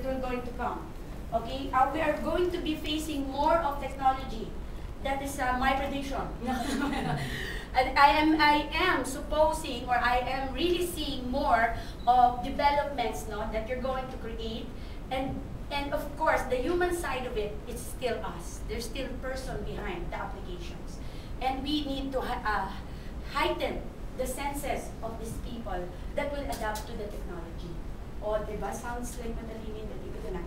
will going to come. Okay, we are going to be facing more of technology. That is my prediction. And I am supposing, or I am really seeing more of developments, no, that you're going to create, and of course the human side of it is still us. There's still a person behind the applications, and we need to heighten the senses of these people that will adapt to the technology. O, diba? Sounds like madalinin, ito na.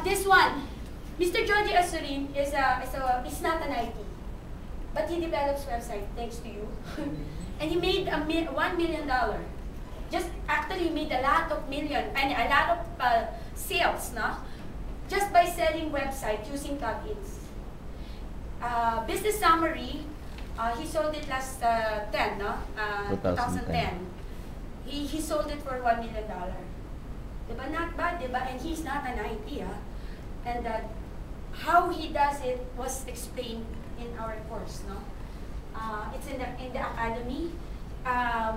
This one, Mr. Georgie Azurin is not an IT, but he develops website thanks to you. And he made $1 million. Just actually made a lot of sales, no? Just by selling website using plugins. Business summary, he sold it last 2010. He sold it for $1 million. Diba? Not bad, diba? And he's not an IT, and how he does it was explained in our course, no? It's in the academy.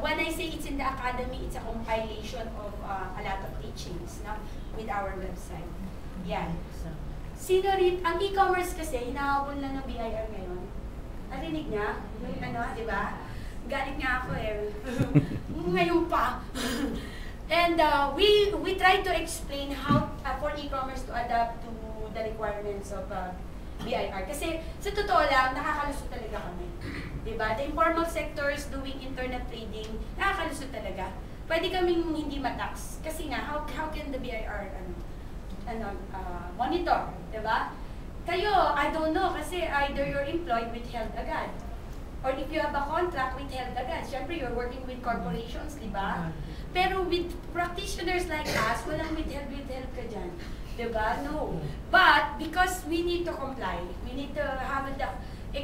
When I say it's in the academy, it's a compilation of a lot of teachings, no? With our website. Yan. Sino rin, ang e-commerce kasi, hinahabol na ng BIR ngayon. Narinig niya? Yung di ba? Galit nga ako ngayon pa. And we try to explain how for e-commerce to adapt to the requirements of BIR. Kasi sa totoo lang, nakakalusot talaga kami. Diba? The informal sectors doing internet trading, nakakalusot talaga. Pwede kaming hindi matax. Kasi nga, how can the BIR monitor? Diba? Kayo, I don't know, kasi either you're employed with health agad. Or if you have a contract with health agad, syempre you're working with corporations, diba? Pero with practitioners like us, walang with health ka dyan. Diba? No. But because we need to comply, we need to have it,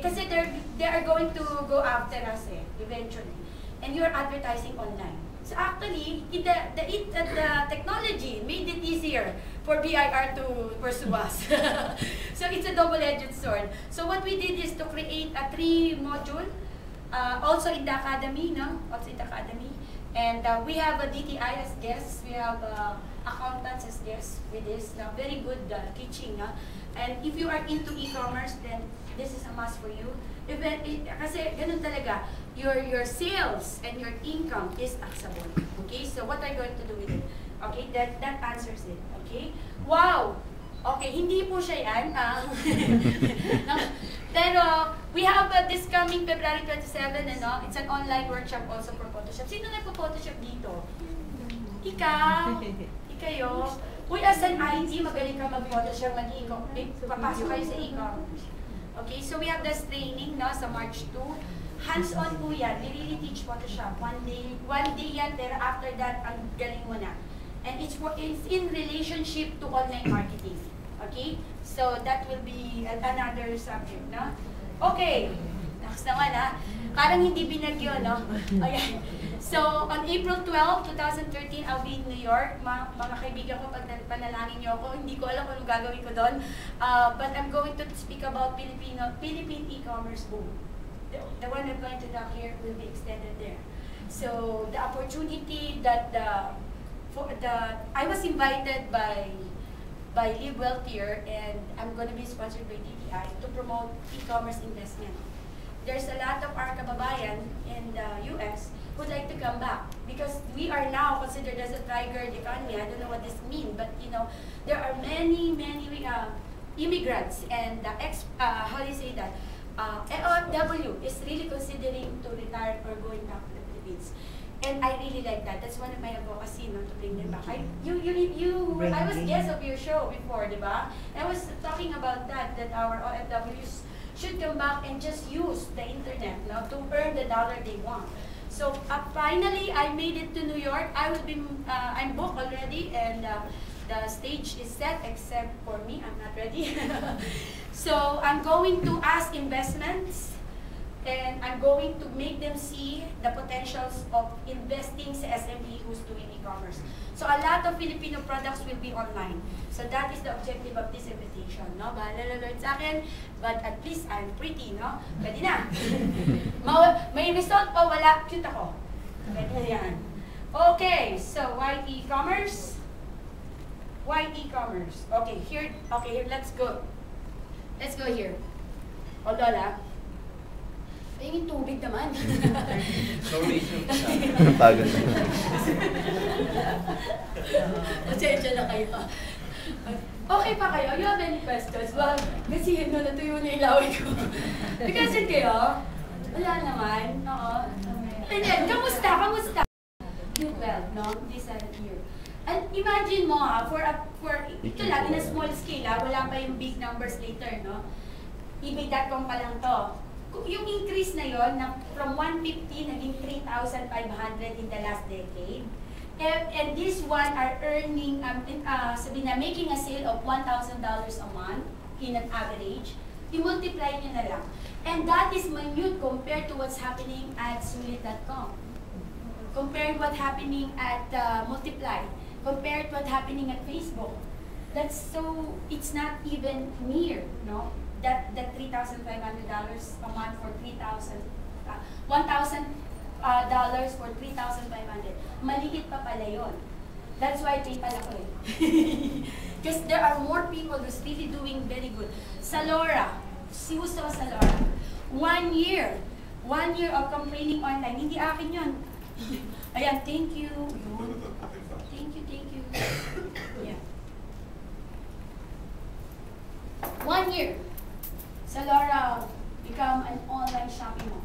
kasi they are going to go after us eventually. And you're advertising online. So actually, the technology made it easier for BIR to pursue us. So it's a double-edged sword. So what we did is to create a 3-module, also in the academy, no? Also in the academy. And we have a DTI as guests. We have accountants as guests with this. Very good teaching. And if you are into e-commerce, then this is a must for you. Kasi ganun talaga, your sales and your income is taxable. Okay, so what are you going to do with it? Okay, that answers it. Okay, wow. Okay, hindi po siya yan. Pero we have this coming February 27, it's an online workshop also for Photoshop. Sino nagpo-Photoshop dito? Ikaw? Ikayo? Uy, as an IT, magaling ka mag-Photoshop, mag-e-com. Papasok kayo sa e-com. Okay, so we have this training sa March 2. Hands-on po yan. We really teach Photoshop. One day yan, pero after that, ang galing mo na. And it's in relationship to online marketing. Okay? So that will be another subject, no? Okay. Next naman, parang hindi binagyo, no? Ayan. So, on April 12, 2013, I'll be in New York. Mga kaibigan ko, pag panalangin niyo ako, hindi ko alam kung anong gagawin ko doon. But I'm going to speak about Philippine e-commerce boom. The one I'm going to talk here will be extended there. So, the opportunity that I was invited by Live Wealthier, and I'm going to be sponsored by DTI to promote e-commerce investment. There's a lot of our kababayan in the US would like to come back because we are now considered as a triggered economy. I don't know what this means, but there are many immigrants, and how do you say that? AOW is really considering to retire or going back to the Philippines. And I really like that. That's one of my advocacy, to bring them back. I was guest of your show before, diba? I was talking about that our OFWs should come back and just use the internet to earn the dollar they want. So finally, I made it to New York. I'm booked already, and the stage is set except for me. I'm not ready. So I'm going to ask investments, and I'm going to make them see the potentials of investing sa SME who's doing e-commerce. So a lot of Filipino products will be online. So that is the objective of this invitation. Bahala Lord sa akin, but at least I'm pretty, Pwede na. May result pa, wala. Cute ako. Pwede na yan. Okay, so why e-commerce? Why e-commerce? Okay, here, let's go. Let's go here. Hold on, ha? Ayun yung tubig naman. Sorry. Pagod. Pasensya na kayo. Okay pa kayo? You have any questions? Well, kasi natuyo na ilaway ko. Because kayo? Wala naman. Oo. And then, kamusta? You well, no? This year. And imagine mo ito lang, in a small scale, wala pa yung big numbers later, no? eBay.com pa lang to. Yung increase na yon from 150 naging 3,500 in the last decade. And this one are earning, sabi na, making a sale of $1,000 a month in an average. I-multiply nyo na lang. And that is minute compared to what's happening at sulit.com. Compared what's happening at Multiply. Compared what's happening at Facebook. That's so, it's not even near, no? That $3,500 a month for $1,000 for $3,500. Maliit pa pala yun. That's why PayPal ako eh. Because there are more people who's really doing very good. Salora, si gusto ko Salora. 1 year of complaining online. Hindi akin yun. Ayan, thank you. Thank you. Yeah. 1 year. Salora become an online shopping mall.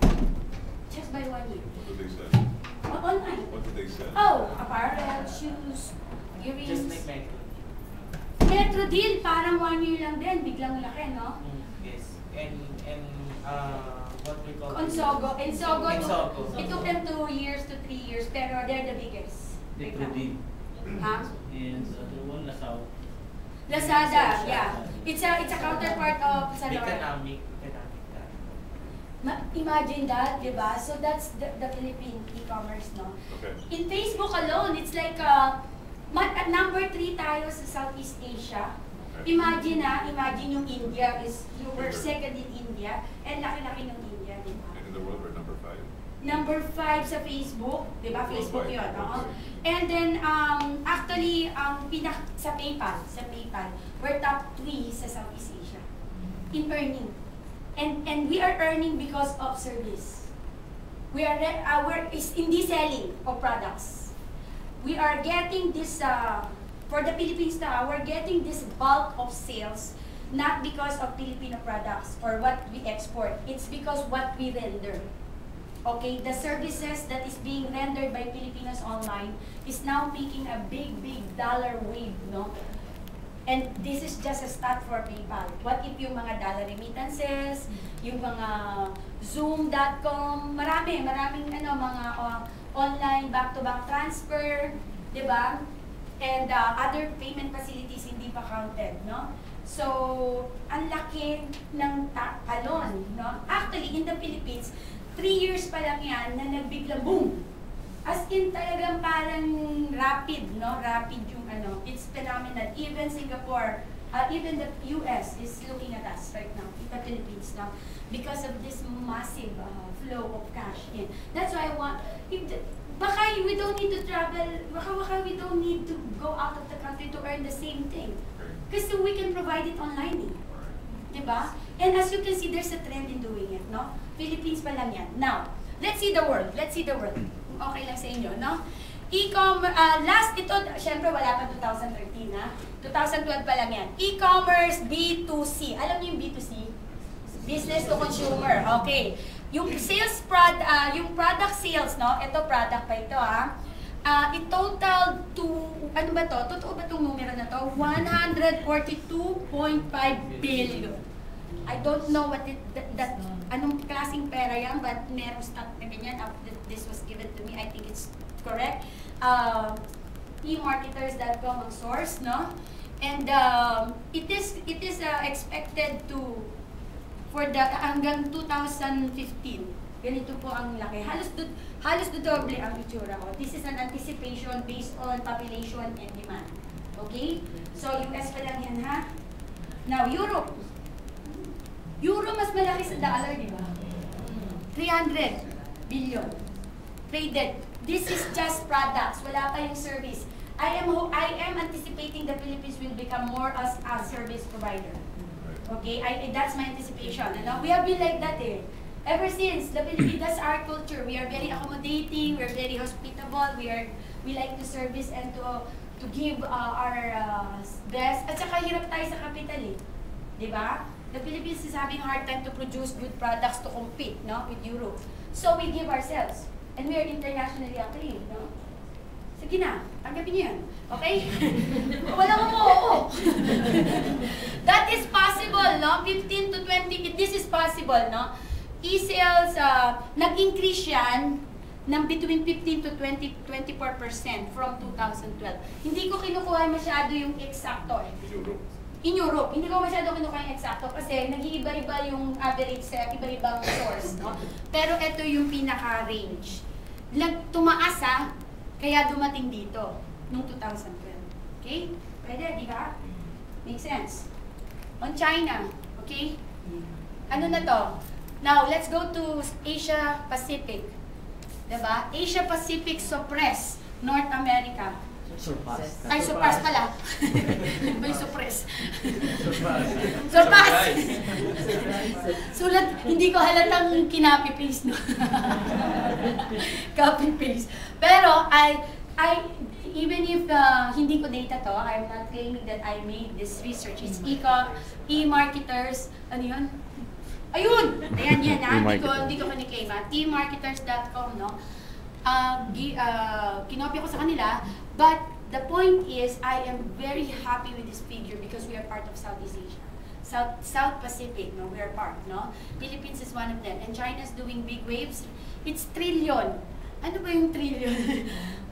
Just by 1 year. What did they say? Online. What did they say? Oh, apparel, shoes, earrings. Just like Metro. Metro deal, parang 1 year lang din. Biglang laki, no? Yes. And what we call Ensogo. It took them 2 years to 3 years, pero they're the biggest. They produce. Huh? And the one Lazada. Lazada, yeah. It's a counterpart of Salora. Economic. Imagine that, diba? So that's the Philippine e-commerce, no? Okay. In Facebook alone, it's like at number 3 tayo sa Southeast Asia. Imagine yung India we're second in India, and laki-laki ng India, diba? And in the world, we're number 5. Number 5 sa Facebook, diba? Facebook yun, no? And then, actually, sa PayPal, we're top 3 sa Southeast Asia in earning. And we are earning because of service. We are hindi selling of products. We are getting this for the Philippines now. We're getting this bulk of sales not because of Filipino products or what we export. It's because what we render. Okay, the services that is being rendered by Filipinos online is now making a big dollar wave, no? And this is just a start for PayPal. What if yung mga dollar remittances, yung mga Zoom.com, maraming mga online back-to-back transfer, di ba? And other payment facilities hindi pa counted, no? So, ang laki ng talon, no? Actually, in the Philippines, 3 years pa lang yan na nagbiglang boom. As in talagang parang rapid, no? Rapid yung it's phenomenal. Even Singapore, even the US is looking at us right now, the Philippines now, because of this massive flow of cash in. That's why I want, baka we don't need to travel, baka we don't need to go out of the country to earn the same thing. Because we can provide it online, diba? And as you can see, there's a trend in doing it, no? Philippines pa lang yan. Now, let's see the world. Okay lang sa inyo, no? Last ito, syempre wala pa 2013, ha? 2012 pa lang yan. E-commerce B2C. Alam niyo yung B2C? Business to consumer. Okay. Yung yung product sales, no? Ito, product pa ito, ha? It totaled to, ano ba to? Totoo ba itong numero na to? 142.5 billion. I don't know what anong klaseng pera yan, but merong stock na ganyan. This was given to me. I think it's correct. eMarketers.com ang source, no? And it is expected to for the hanggang 2015. Ganito po ang laki. Halos doble ang itsura ko. This is an anticipation based on population and demand. Okay? So US pa lang yan, ha? Now Europe. Euro mas malaki sa dollar, di ba? 300 billion traded. This is just products. Wala pa yung service. I am anticipating the Philippines Philippines will become more as a service provider. Okay, that's my anticipation. We have been like that eh. Ever since the Philippines, that's our culture. We are very accommodating. We are very hospitable. We like to service and to give our best. At saka hirap tayo sa capital eh. Diba? The Philippines is having a hard time to produce good products to compete, no, with Europe. So we give ourselves, and we are internationally acclaimed, no. Sige na, tanggapin niyo yan. Okay? Walang oo. That is possible, no? 15 to 20, this is possible, no? E-sales, nag-increase yan ng between 15 to 24% from 2012. Hindi ko kinukuha masyado yung eksakto. In Europe, hindi ko masyado kinukuha yung eksakto kasi nag-iiba-iba yung average sa iba-ibang source, no? Pero ito yung pinaka-range. Tumaas kaya dumating dito noong 2012. Okay? Pwede, di ba? Make sense? On China, okay? Ano na to? Now, let's go to Asia Pacific. Diba? Asia Pacific suppress North America. Surpass. Ay, surpass pala. May suppress. Surpass! Sulat, hindi ko halatang kinapi-paste, no? Copy-paste. Pero, even if hindi ko data to, I'm not claiming that I made this research. It's e-marketers, ano yun? Ayun! Ayan yan, hindi ko kiniklaim. e-marketers.com, no? Kinopya ko sa kanila, but the point is, I am very happy with this figure because we are part of Southeast Asia. South Pacific, no? We are part, no? Philippines is one of them. And China's doing big waves. It's trillion. Ano ba yung trillion?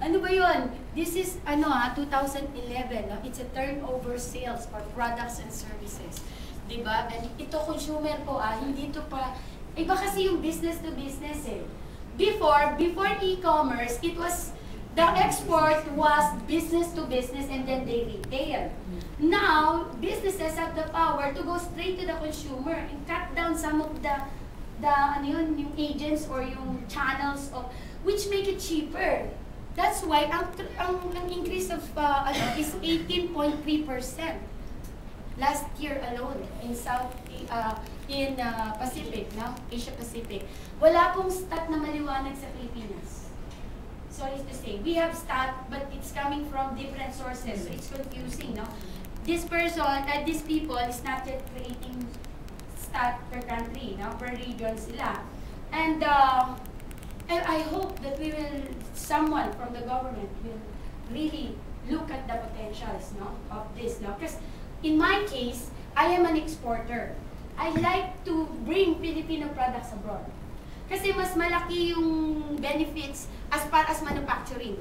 Ano ba yun? This is, 2011, no? It's a turnover sales for products and services. Diba? And ito consumer po, hindi ito pa, iba kasi yung business to business eh. Before e-commerce, it was, the export was business to business and then they retail. Now, businesses have the power to go straight to the consumer and cut down some of the yung agents or yung channels of, which make it cheaper. That's why ang increase of is 18.3%. Last year alone in Pacific, no? Asia Pacific. Wala pong stat na maliwanag sa Pilipinas. Sorry to say, we have stat, but it's coming from different sources, so it's confusing, no? This these people is not yet creating stat per country, no? Per region sila. And I hope that someone from the government will really look at the potentials, no, of this, no? Because in my case, I am an exporter. I like to bring Filipino products abroad. Kasi mas malaki yung benefits as far as manufacturing.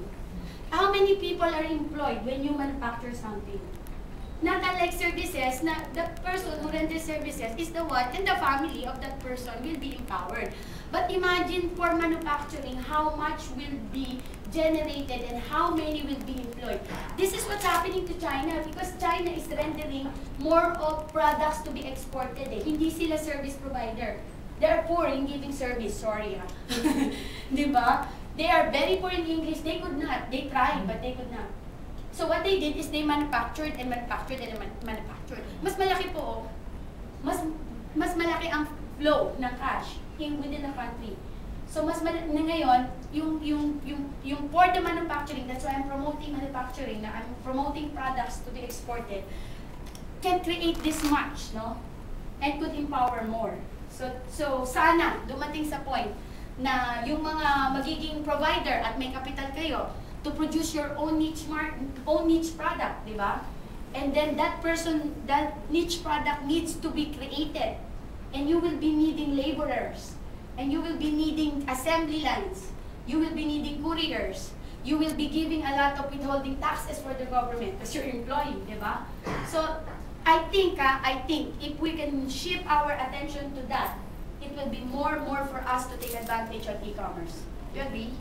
How many people are employed when you manufacture something? Not unlike services, na the person who renders services is the one, and the family of that person will be empowered. But imagine for manufacturing, how much will be generated and how many will be employed. This is what's happening to China because China is rendering more of products to be exported. Hindi sila service provider. They are poor in giving service, sorry. Diba? They are very poor in English. They could not. They tried, but they could not. So what they did is they manufactured and manufactured and manufactured. Mas malaki po, mas malaki ang flow ng cash within the country. So mas ngayon, yung for the manufacturing, that's why I'm promoting manufacturing, na I'm promoting products to be exported, can create this much, no? And could empower more. So sana dumating sa point na yung mga magiging provider at may capital kayo to produce your own niche product, di ba? And then that niche product needs to be created. And you will be needing laborers. And you will be needing assembly lines. You will be needing couriers. You will be giving a lot of withholding taxes for the government as your employee, di ba? So, I think if we can shift our attention to that, it will be more for us to take advantage of e-commerce. Do you agree?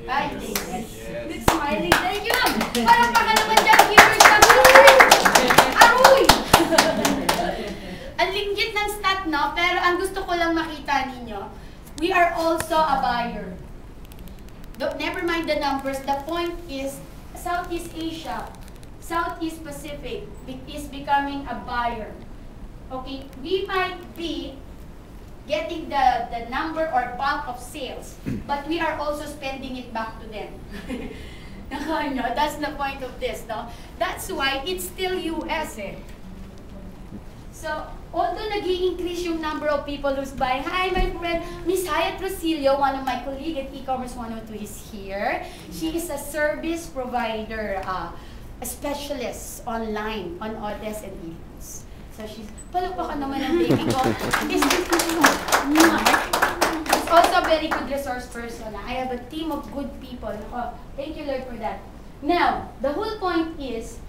Ay, yes. Good smiling. Thank you, ma'am. Parang paka naman dyan, viewers na Aruy! Ang linggit ng stat, no? Pero ang gusto ko lang makita ninyo, we are also a buyer. Never mind the numbers. The point is, Southeast Asia, Southeast Pacific is becoming a buyer. Okay, we might be getting the number or bulk of sales, but we are also spending it back to them. No, that's the point of this, no? That's why it's still US, eh. So, although nag-i-increase yung number of people who's buying, hi, my friend, Miss Hayat Rosilio, one of my colleagues at e-commerce 102 is here. She is a service provider, a specialist online on orders and e-commerce. So she's, palakpakan naman ang baby ko. She's also a very good resource person. I have a team of good people. Oh, thank you, Lord, for that. Now, the whole point is,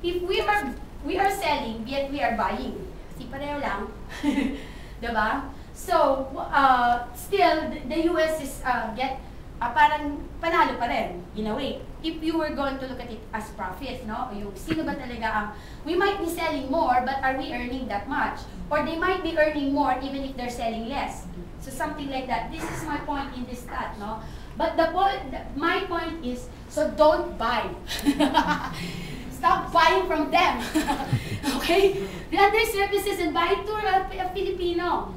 if we are selling, yet we are buying. Kasi pareho lang. Diba? So, still, the US is parang panalo pa rin, in a way. If you were going to look at it as profit, no? Yung sino ba talaga ang, we might be selling more, but are we earning that much? Or they might be earning more even if they're selling less. So something like that. This is my point in this stat, no? But my point is, so don't buy. Stop buying from them. Okay? Run their services and buy to a Filipino.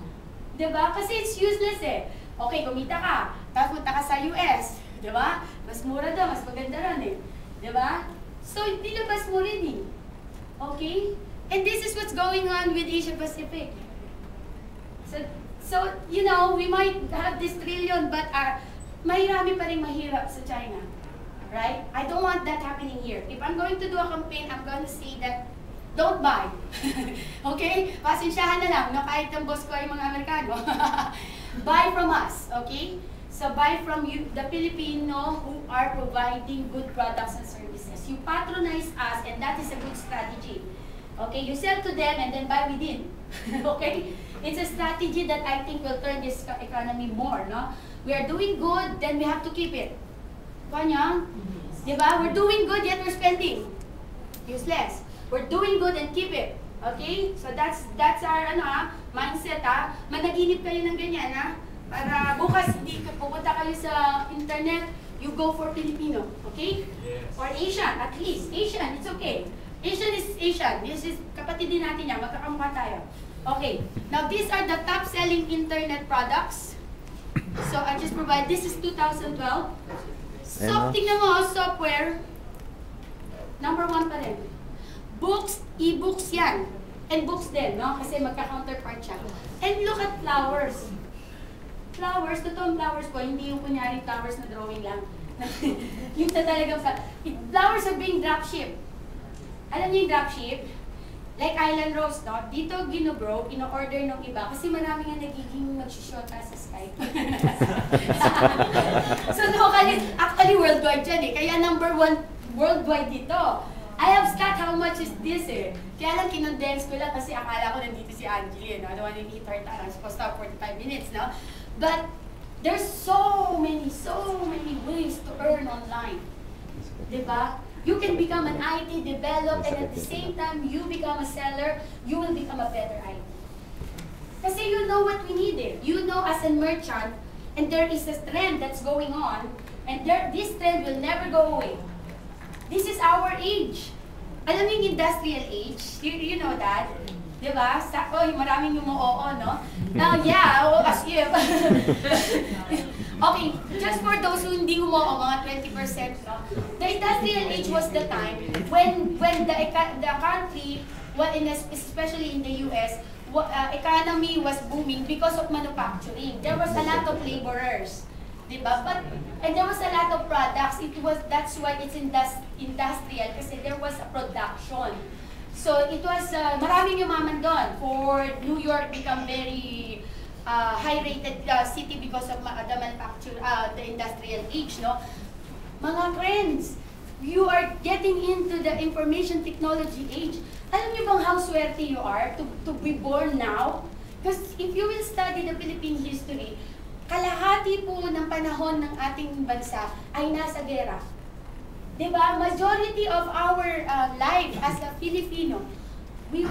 Diba? Kasi it's useless eh. Okay, kumita ka, tapos punta ka sa US. Diba? Mas mura daw, mas maganda rin eh. Diba? So, nilabas mo rin eh. Okay? And this is what's going on with Asia Pacific. So you know, we might have this trillion, but mahirami pa rin mahirap sa China. Right? I don't want that happening here. If I'm going to do a campaign, I'm going to say that don't buy. Okay? Pasensyahan na lang, no? Kahit ang boss ko ay mga Amerikano. Buy from us, okay? So buy from you, the Filipino who are providing good products and services. You patronize us, and that is a good strategy. Okay? You sell to them and then buy within. Okay? It's a strategy that I think will turn this economy more, no? We are doing good, then we have to keep it. Kanya? Diba? We're doing good, yet we're spending. Useless. We're doing good and keep it. Okay? So that's our mindset, Managinip kayo ng ganyan, Para bukas hindi pupunta kayo sa internet, you go for Filipino. Okay? Yes. Or Asian, at least. Asian, it's okay. Asian is Asian. This is kapatid din natin yan. Magkakamukha tayo. Okay. Now, these are the top-selling internet products. So, I just provide, this is 2012. So, tingnan mo, software, number 1 pa rin. Books, e-books yan. And books din, no? Kasi magka-counterpart siya. And look at flowers. Flowers, totoong flowers po, hindi yung kunyari flowers na drawing lang. Yung talagang flowers are being dropship. Alam niyo yung dropship? Like Island Rose, no? Dito gino-grow, ino-order ng iba kasi marami nga nagiging magsushota sa Skype. So locally, actually worldwide yan eh. Kaya number 1 worldwide dito. I have stat how much is this eh. Kaya lang kinondense ko lang kasi akala ko nandito si Angeline, no? I don't want to meet her, I'm supposed to have 45 minutes, no? But there's so many ways to earn online. Diba? You can become an IT developer and at the same time you become a seller, you will become a better IT. Kasi you know what we needed. You know as a merchant, and there is a trend that's going on, and this trend will never go away. This is our age. Alam niyo yung industrial age? You know that? Diba? Maraming yung oo, no? Yeah, as if. Okay, just for those who hindi umoo, mga 20%, no? The industrial age was the time when the country, especially in the US, economy was booming because of manufacturing. There was a lot of laborers. Diba? And there was a lot of products. That's why it's industrial kasi there was a production. So it was maraming yumaman doon. Ford, New York become very high-rated city because of the manufacture, the industrial age, no? Mga friends, you are getting into the information technology age. Alam niyo bang how swerte you are to be born now? Because if you will study the Philippine history, kalahati po ng panahon ng ating bansa ay nasa gera. Diba? Majority of our life as a Filipino, they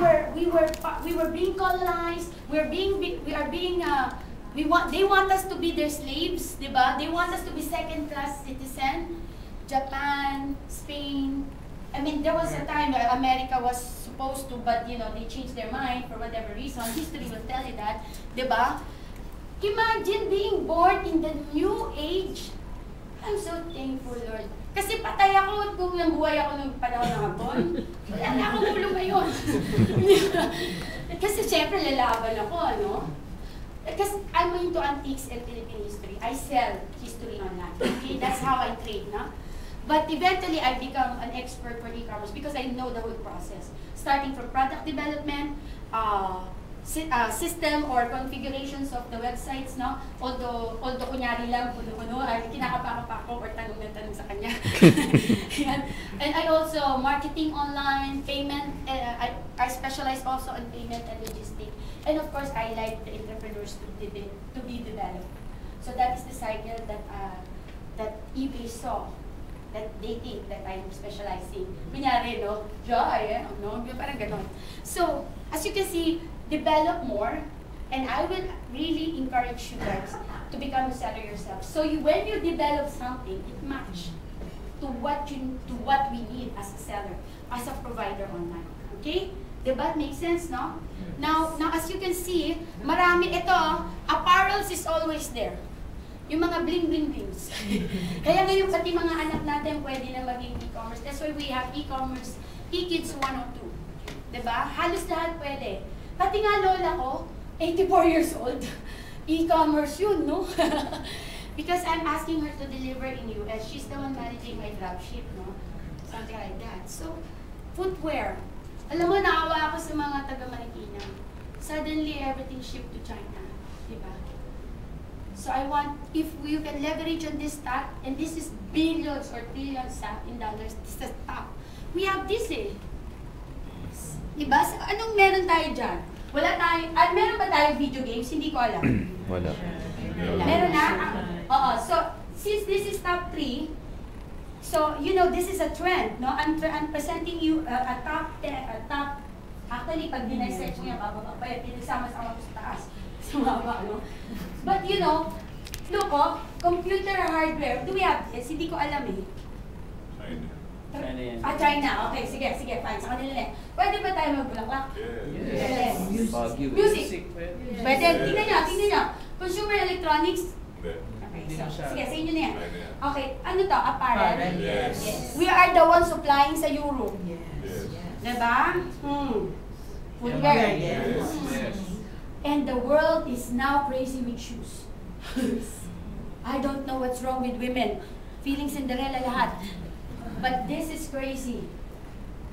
want us to be their slaves, diba? They want us to be second-class citizen. Japan, Spain, I mean, there was a time where America was supposed to, but you know, they changed their mind for whatever reason. History will tell you that, diba? Imagine being born in the new age. I'm so thankful, Lord. Kasi patay ako kung buhay ako ng panahon ng hapon. Wala na akong ulo ngayon. Kasi syempre lalaban ako, ano? Because I'm into antiques and Philippine history. I sell history online. Okay, that's how I trade, no? But eventually, I become an expert for e-commerce because I know the whole process. Starting from product development, system or configurations of the websites, no? Although kunyari lang, ay kinakapa-kapa ko or tanong na tanong sa kanya. And I also marketing online, payment, I specialize also in payment and logistics. And of course, I like the entrepreneurs to be developed. So that is the cycle that eBay saw. That they think that I'm specializing. Kunyari, no? Joy, no? Parang ganon. So, as you can see, develop more, and I will really encourage you guys to become a seller yourself. So, when you develop something, it matches to what we need as a seller, as a provider online. Okay? Diba? Makes sense, no? Now, as you can see, marami ito, apparels is always there. Yung mga bling-bling-blings. Kaya ngayon pati mga anak natin pwede na maging e-commerce. That's why we have e-commerce, e-kids 102. Diba? Halos lahat pwede. Pati nga lola ko, 84 years old. E-commerce yun, no? Because I'm asking her to deliver in US. She's the one managing my dropship, no? Something like that. So, footwear. Alam mo, naawa ako sa mga taga-Marikina. Suddenly, everything shipped to China. Diba? So I want, if you can leverage on this stock, and this is billions or trillions in dollars, this is top. We have this eh. Diba? So, anong meron tayo dyan? Wala tayo, meron ba tayo video games? Hindi ko alam. Wala. Meron na? Oo. So, since this is top 3, so, you know, this is a trend, no? I'm presenting you a top 10, actually, pag dinissect mo yan, bababa pa yan, pinasama-sama ko sa taas. Sumama, no? But you know, look, computer hardware, do we have this? Hindi ko alam eh. China yan. China. Okay, sige, fine. Sa kanila na. Pwede ba tayo magbulaklak? Yes. Music. Pwede. Tingnan nyo. Consumer electronics? Okay, so, sige, sa inyo na yan. Okay, ano to? Apparel? Yes. We are the ones supplying sa Europe. Yes. Diba? Footwear. Yes. And the world is now crazy with shoes. I don't know what's wrong with women. Feeling Cinderella lahat. But this is crazy.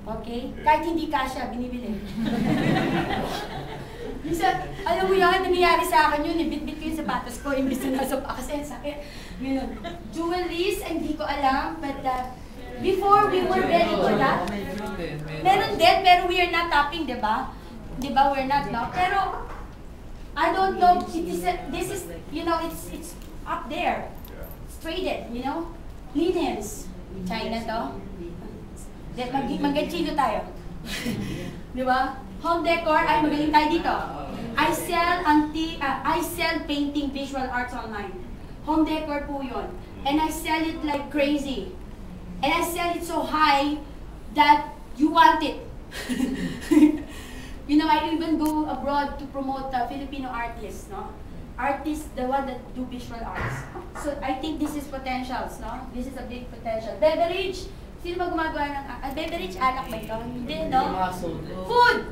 Okay? Kahit hindi kasya, binibili. Minsan, alam mo yan, nangyayari sa akin yun, bit-bit ko yung sapatos ko, imbis na nasa pa kasi sakit. Jewelries, hindi ko alam, but before we were ready to that. Meron din, pero we are not tapping, diba? Diba, we're not now. Pero, I don't know, this is, you know, it's up there. It's traded, you know? Linens. China to. Mag-Chino tayo. Di ba? Home decor, ay magaling tayo dito. I sell painting visual arts online. Home decor po yun. And I sell it like crazy. And I sell it so high that you want it. You know, I even go abroad to promote Filipino artists, no? Artists, the one that do visual arts. So I think this is potentials, no? This is a big potential. Beverage, sino ba gumagawa ng beverage? Alak ba ito? Hindi, no? Food!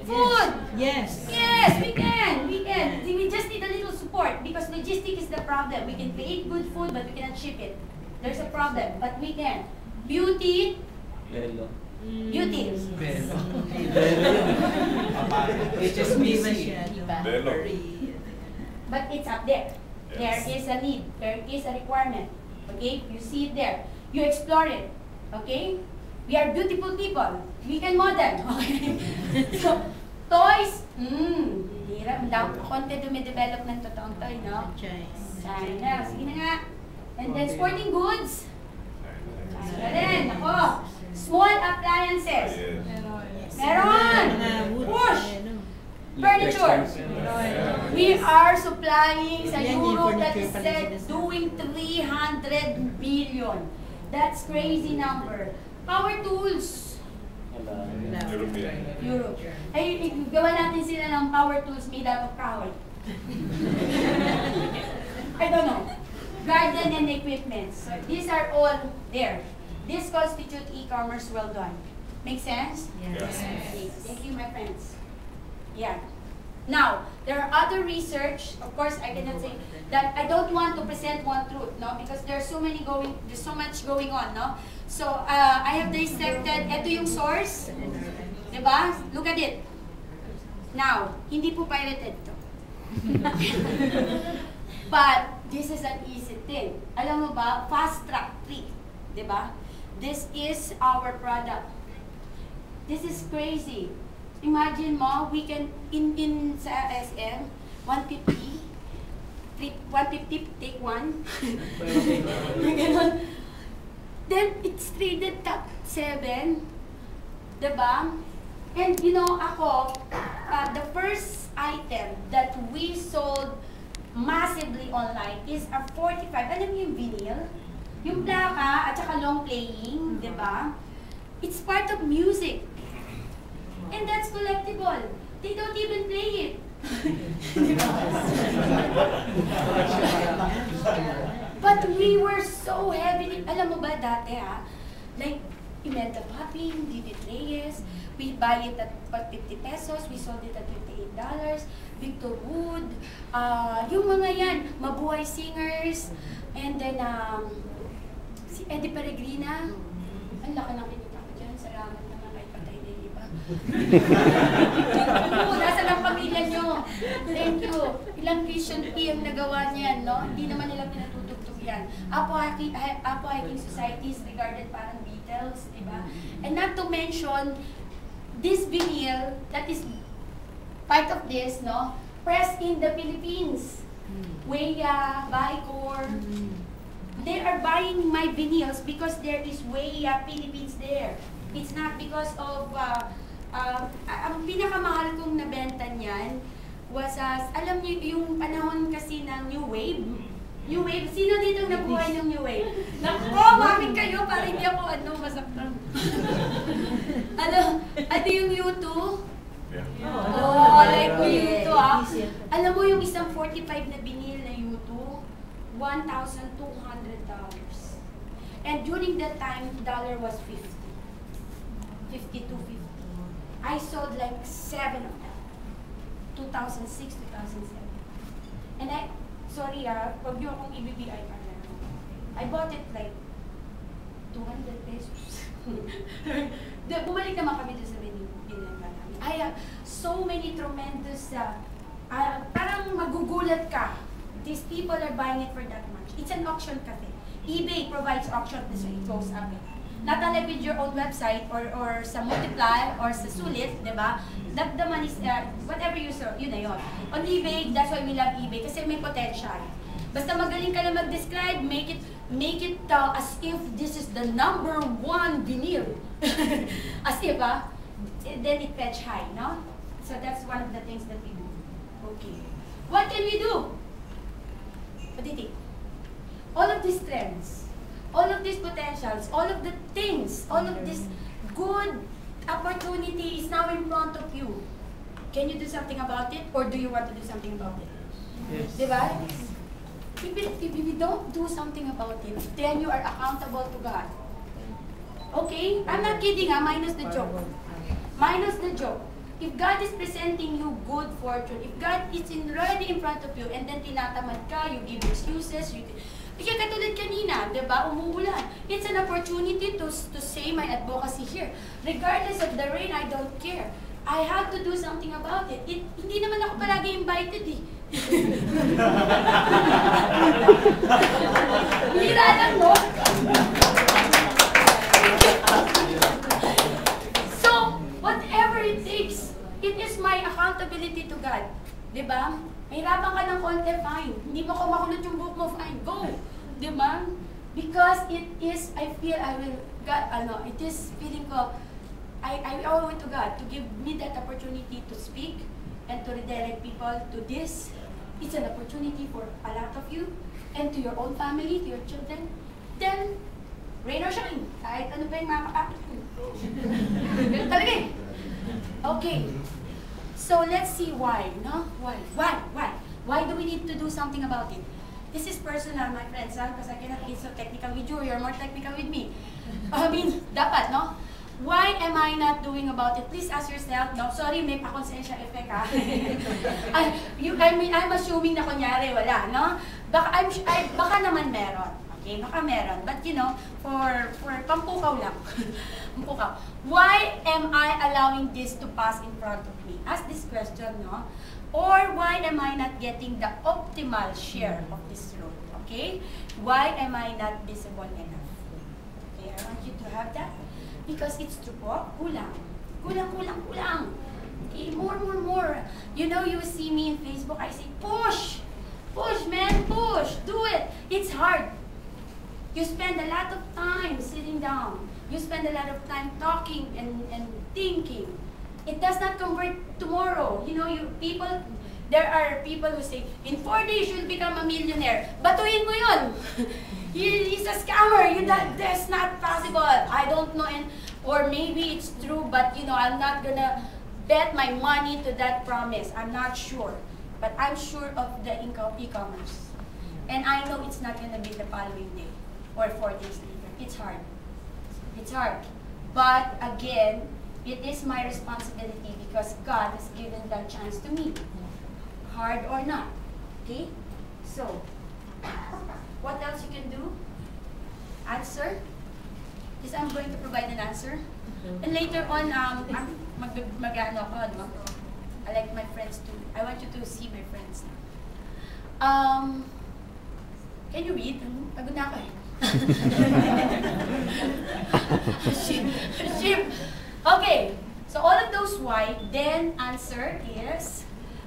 Food! Yes. Yes, we can. We just need a little support because logistics is the problem. We can create good food, but we cannot ship it. There's a problem, but we can. Beauty. Lelo. Beauty. But it's up there. Yes. There is a need. There is a requirement. Okay? You see it there. You explore it. Okay? We are beautiful people. We can model. Okay? So, toys. Hirap. Konti dumidevelop ng totoong toy, no? China. Sige na nga. And then sporting goods. China rin. Ako. Small appliances. Meron. Push. Furniture. We are supplying sa Europe that is doing 300 billion. That's crazy number. Power tools. European. Europe. Ay, gawa natin sila ng power tools made out of kahoy. I don't know. Garden and equipment. So these are all there. This constitute e-commerce well done. Make sense? Yes. Thank you, my friends. Yeah. Now, there are other research. Of course, I cannot say that I don't want to present one truth, no, because there's so much going on, no. So I have dissected. Ito yung source, diba? Look at it. Now, hindi po pirated to. But this is an easy thing. Alam mo ba? Fast track 3, diba? This is our product. This is crazy. Imagine mo, we can, in sa SM, 150, 150, take one. Then, it's traded top 7. Diba? And you know, ako, the first item that we sold massively online is a 45. Alam niyo yung vinyl? Yung plaka at saka long playing, diba? It's part of music. And that's collectible. They don't even play it. But we were so heavily, alam mo ba dati like, Imenta Popping, David Reyes, we buy it at 50 pesos, we sold it at $58, Victor Wood, yung mga yan, Mabuhay Singers, and then, si Eddie Peregrina, ang laki ng kinita ko dyan, salamat naman kay patay na yung iba. Nasa lang pamilya nyo. Thank you. Ilang Christian tea ang nagawa niyan, no? Hindi naman nila pinatutugtog yan. Apo hiking societies regarded parang Beatles, diba? And not to mention, this vinyl that is part of this, no? Pressed in the Philippines. Weya, Bicor. They are buying my vinyls because there is Weya Philippines there. It's not because of, ang pinakamahal kong nabenta niyan was, alam niyo yung panahon kasi ng New Wave? New Wave? Sino dito nabuhay ng New Wave? Naku, maming kayo para hindi ako masaktan. Ano yung U2? Yeah. Oh, like U2 Alam mo yung isang 45 na vinyl na U2? $1,200. And during that time, dollar was 50. 52.50. I sold like 7 of them. 2006, 2007. And sorry wag niyo akong i-BBI pa na. I bought it like 200 pesos. Bumalik naman kami doon sa binenta namin. I have so many tremendous, parang magugulat ka. These people are buying it for that much. It's an auction cafe. eBay provides auction, this way it goes up. Not unlike with your own website or sa Multiply or sa Sulit, diba? The money is, whatever you sell, yun na yun. On eBay, that's why we love eBay, kasi may potential. Basta magaling ka lang mag-describe, make it as if this is the #1 vinyl. As if, then it fetch high, no? So that's one of the things that we do. Okay. What can we do? What do you think? All of these trends, all of these potentials, all of the things, all of this good opportunity is now in front of you. Can you do something about it, or do you want to do something about it? Yes. Diba? If you don't do something about it, then you are accountable to God. Okay? I'm not kidding, minus the joke. Minus the joke. If God is presenting you good fortune, if God is already in front of you, and then tinatamad ka, you give excuses, kaya katulad kanina, diba, umuulan. It's an opportunity to say my advocacy here. Regardless of the rain, I don't care. I have to do something about it. Hindi naman ako palagi invited eh. Hira lang, no? So, whatever it takes, it is my accountability to God. Diba? Mahirapan ka ng konti, fine. Hindi mo ko makulot yung buhok mo, fine. Go! Diba? Because it is, I feel I will, God, it is feeling ko, I owe it to God to give me that opportunity to speak and to redirect people to this. It's an opportunity for a lot of you and to your own family, to your children. Then, Rain or shine. Kahit ano pa yung mga kapatid ko. Ganun talaga eh. Okay. So let's see why, no? Why do we need to do something about it? This is personal, my friends, because I cannot be so technical with you. You're more technical with me. I mean, dapat, no? Why am I not doing about it? Please ask yourself, no? Sorry, may pa-consensya effect, ha? I'm assuming na kunyari, wala, no? Baka naman meron. Okay, baka meron. But you know, for pampukaw lang. Pampukaw. Why am I allowing this to pass in front of me? Ask this question, no? Or why am I not getting the optimal share of this road? Okay? Why am I not visible enough? Okay, I want you to have that. Because it's true po, kulang. Kulang. Okay, more. You know, you see me in Facebook, I say, push! Push, man, push! Do it! It's hard. You spend a lot of time sitting down. You spend a lot of time talking and thinking. It does not convert tomorrow. You know, there are people who say, in 4 days you'll become a millionaire. Batuhin mo yun! He's a scammer. That's not possible. I don't know, or maybe it's true, but you know, I'm not gonna bet my money to that promise. I'm not sure. But I'm sure of the e-commerce. And I know it's not gonna be the following day or 4 days later. It's hard. It's hard. But again, it is my responsibility because God has given that chance to me. Hard or not. Okay? So, what else you can do? Answer. Yes, I'm going to provide an answer. And later on, mag-ano ako, no? I like my friends too. I want you to see my friends. Can you read? Pagod na ako eh. Okay, so all of those why, then answer is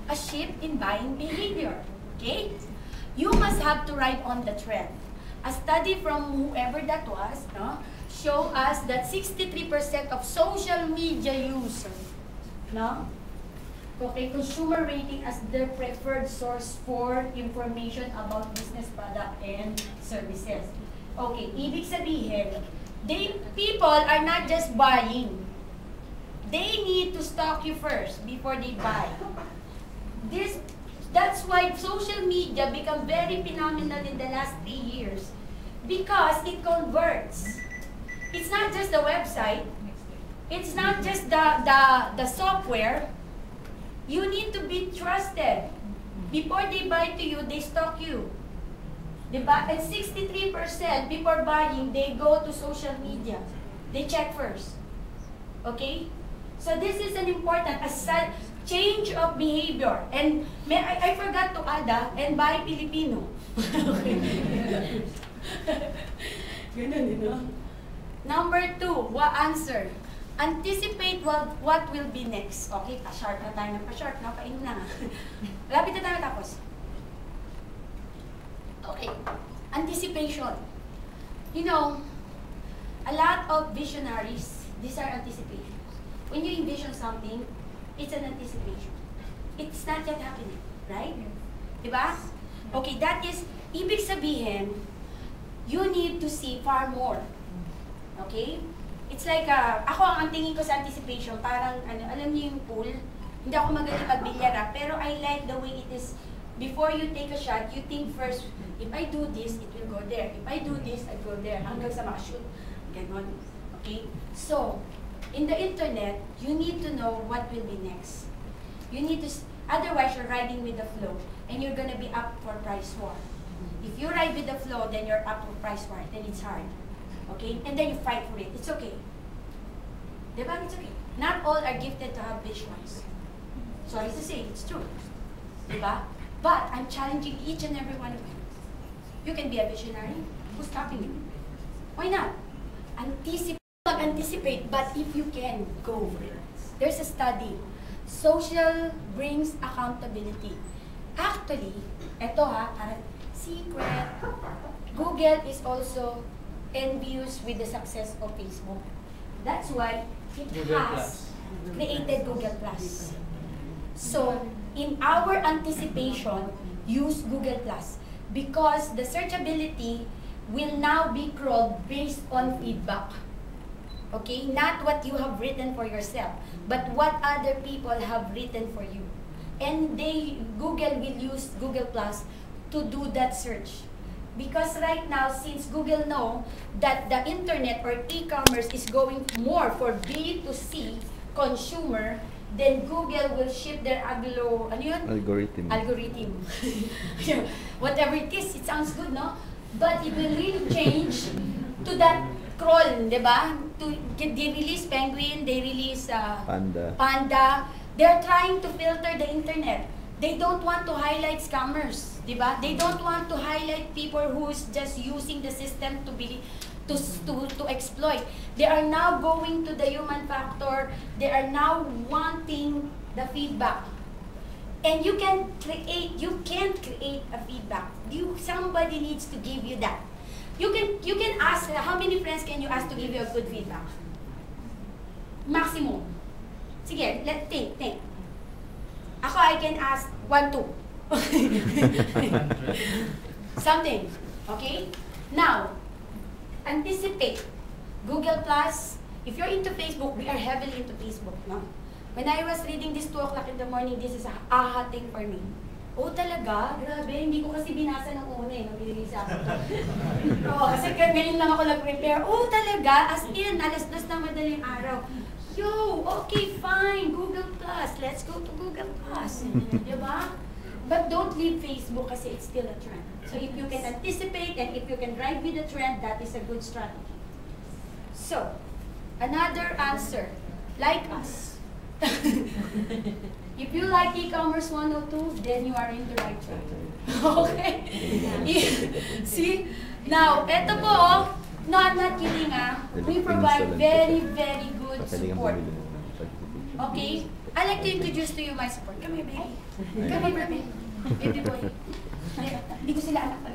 a shift in buying behavior. Okay? You must have to ride on the trend. A study from whoever that was, no, show us that 63% of social media users, no, okay, consumer rating as their preferred source for information about business product and services. Okay, ibig sabihin, people are not just buying. They need to stalk you first before they buy. That's why social media become very phenomenal in the last 3 years because it converts. It's not just the website. It's not just the software. You need to be trusted. Before they buy to you, they stalk you. Diba? And 63% before buying, they go to social media. They check first. Okay? So this is an important change of behavior. And I forgot to add, and buy Filipino. Ganun, you know? Number 2, answer. Anticipate what will be next. Okay, pa-short na tayo ng pa-short. Napainom na nga. Lapit na tayo tapos. Okay, anticipation. You know, a lot of visionaries, these are anticipations. When you envision something, it's an anticipation. It's not yet happening, right? Diba? Okay, that is, ibig sabihin, you need to see far more. Okay? It's like, ako ang tingin ko sa anticipation, parang, alam niyo yung pool, hindi ako magaling magbilyara, pero I like the way it is, before you take a shot, you think first, if I do this, it will go there. If I do this, I go there. Hanggang sa makashoot. Ganon. Okay? So, in the internet, you need to know what will be next. You need to, otherwise you're riding with the flow, and you're gonna be up for price war. If you ride with the flow, then you're up for price war, then it's hard. Okay? And then you fight for it. It's okay. Diba? It's okay. Not all are gifted to have visions. Sorry to say, it's true. Diba? But I'm challenging each and every one of you. You can be a visionary. Who's stopping you? Why not? Anticipate, but if you can, go for it. There's a study. Social brings accountability. Actually, eto secret, Google is also envious with the success of Facebook. That's why it has created Google Plus. So, in our anticipation, use Google Plus because the searchability will now be crawled based on feedback. Okay? Not what you have written for yourself, but what other people have written for you. And Google will use Google Plus to do that search. Because right now, since Google know that the internet or e-commerce is going more for B2C consumer, then Google will shift their algorithm. Whatever it is, it sounds good, no? But it will really change to that crawl, diba? They release Penguin, they release Panda. They're trying to filter the internet. They don't want to highlight scammers, diba? They don't want to highlight people who's just using the system to exploit. They are now going to the human factor. They are now wanting the feedback. And you can't create a feedback. Somebody needs to give you that. You can ask, how many friends can you ask to give you a good feedback? Maximum. Sige, let's think. Ako, I can ask 1, 2. Something. Okay? Now, anticipate. Google Plus, if you're into Facebook, we are heavily into Facebook, no? When I was reading this 2 o'clock in the morning, this is a aha thing for me. Oh, talaga? Grabe, hindi ko kasi binasa ng una nung binilisa ako to. Oo, kasi ngayon lang ako nag-prepare. Oh, talaga? As in, alas-dos na madaling araw. Yo, okay, fine, Google Plus. Let's go to Google Plus. Diba? But don't leave Facebook kasi it's still a trend. So if you can anticipate and if you can ride with the trend, that is a good strategy. So, another answer, like us. If you like e-commerce 102, then you are in the right track. Okay? See? Now, eto po, no, I'm not kidding, we provide very, very good support. Okay? I'd like to introduce to you my support. Come here, baby. Come here, baby. Baby boy. Hindi ko sila anak pala.